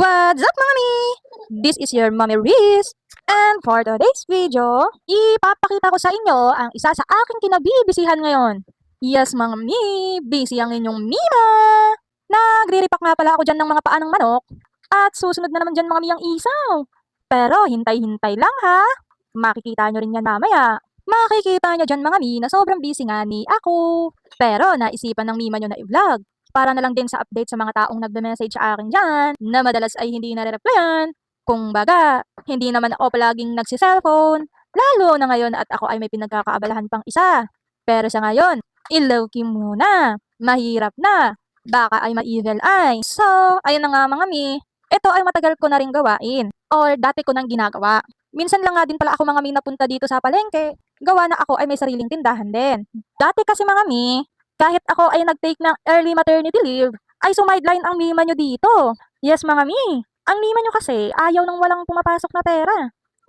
What's up mga mi? This is your Mommy Riz. And for today's video, ipapakita ko sa inyo ang isa sa aking kinabibisihan ngayon. Yes mga mi, busy ang inyong Mima. Nagre-repack nga pala ako dyan ng mga paa ng manok. At susunod na naman dyan mga mi ang isaw. Pero hintay-hintay lang ha. Makikita nyo rin yan mamaya. Makikita nyo dyan mga mi na sobrang busy nga ni ako. Pero naisipan ng Mima nyo na i-vlog. Para na lang din sa update sa mga taong nagbe-message sa akin dyan na madalas ay hindi nare-replyan. Kung baga, hindi naman ako palaging nagsi-cellphone, lalo na ngayon at ako ay may pinagkakaabalahan pang isa. Pero sa ngayon, i-low-key muna. Mahirap na. Baka ay ma-evil eye. So, ayun na nga mga mi. Ito ay matagal ko na rin gawain. Or dati ko nang ginagawa. Minsan lang nga din pala ako mga mi napunta dito sa palengke. Gawa na ako ay may sariling tindahan din. Dati kasi mga mi, kahit ako ay nag-take ng early maternity leave, ay sumideline ang Mima nyo dito. Yes mga mi, ang Mima nyo kasi ayaw nang walang pumapasok na pera.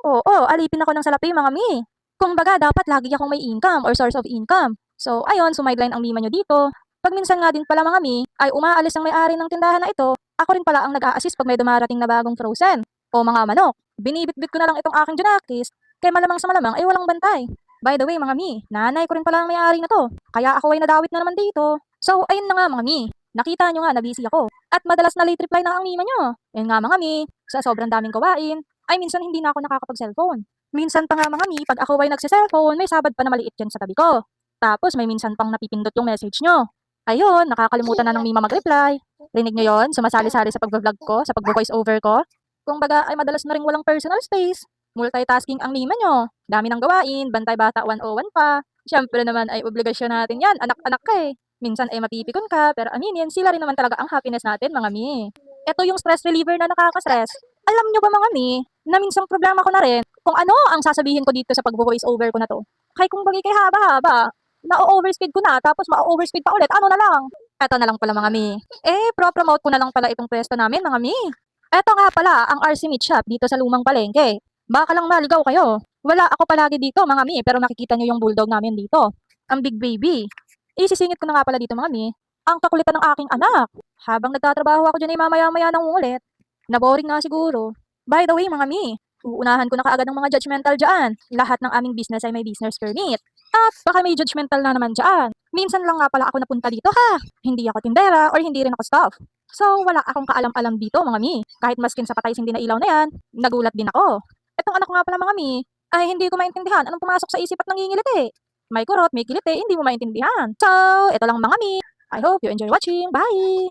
Oo, alipin ako ng salapi mga mi. Kung baga dapat lagi akong may income or source of income. So ayun, sumideline ang Mima nyo dito. Pag minsan nga din pala mga mi, ay umaalis ang may-ari ng tindahan na ito, ako rin pala ang nag-a-assist pag may dumarating na bagong frozen o mga manok. Binibitbit ko na lang itong aking junakis, kay malamang sa malamang ay walang bantay. By the way mga mi, nanay ko rin pala ang may-ari na to. Kaya ako ay nadawit na naman dito. So, ayun na nga mga mi. Nakita nyo nga na busy ako. At madalas na late reply na ang Mima nyo. Ayun nga mga mi, sa sobrang daming gawain, ay minsan hindi na ako nakakapag-cellphone. Minsan pa nga mga mi, pag ako ay nagsi-cellphone, may sabad pa na maliit dyan sa tabi ko. Tapos may minsan pang napipindot yung message nyo. Ayun, nakakalimutan na ng Mima mag-reply. Rinig nyo yon, sumasali-sali sa pag-vlog ko, sa pag-voice over ko. Kung baga ay madalas na rin walang personal space. Multitasking ang Mima nyo. Dami ng gawain, bantay bata 101 pa. Siyempre naman ay obligasyon natin yan, anak-anak ka eh. Minsan ay mapipikon ka, pero aminin, sila rin naman talaga ang happiness natin mga mi. Ito yung stress reliever na nakaka-stress. Alam nyo ba mga mi, na minsang problema ko na rin kung ano ang sasabihin ko dito sa pag-voice over ko na to. Kay kung bagay kay haba-haba, na-overspeed ko na, tapos ma-overspeed pa ulit, ano na lang. Eto na lang pala mga mi. Pro-promote ko na lang pala itong pwesto namin mga mi. Eto nga pala ang RC Meat Shop dito sa Lumang Palengke. Baka lang maligaw kayo. Wala ako palagi dito mga mi, pero nakikita nyo yung bulldog namin dito. Ang big baby. Isisingit ko na nga pala dito mga mi, ang kakulitan ng aking anak. Habang nagtatrabaho ako dyan ay mamaya-maya nang ulit. Naboring nga siguro. By the way mga mi, uunahan ko na kaagad ng mga judgmental dyan. Lahat ng aming business ay may business permit. At baka may judgmental na naman dyan. Minsan lang nga pala ako napunta dito ha. Hindi ako tindera or hindi rin ako staff. So wala akong kaalam-alam dito mga mi. Kahit maskin sa patay hindi na ilaw na yan, nagulat din ako. Etong anak ko nga pala mga mi, ay hindi ko maintindihan anong pumasok sa isip at nangingiliti. May kurot, may kiliti, hindi mo maintindihan. So, ito lang mga mi. I hope you enjoy watching. Bye!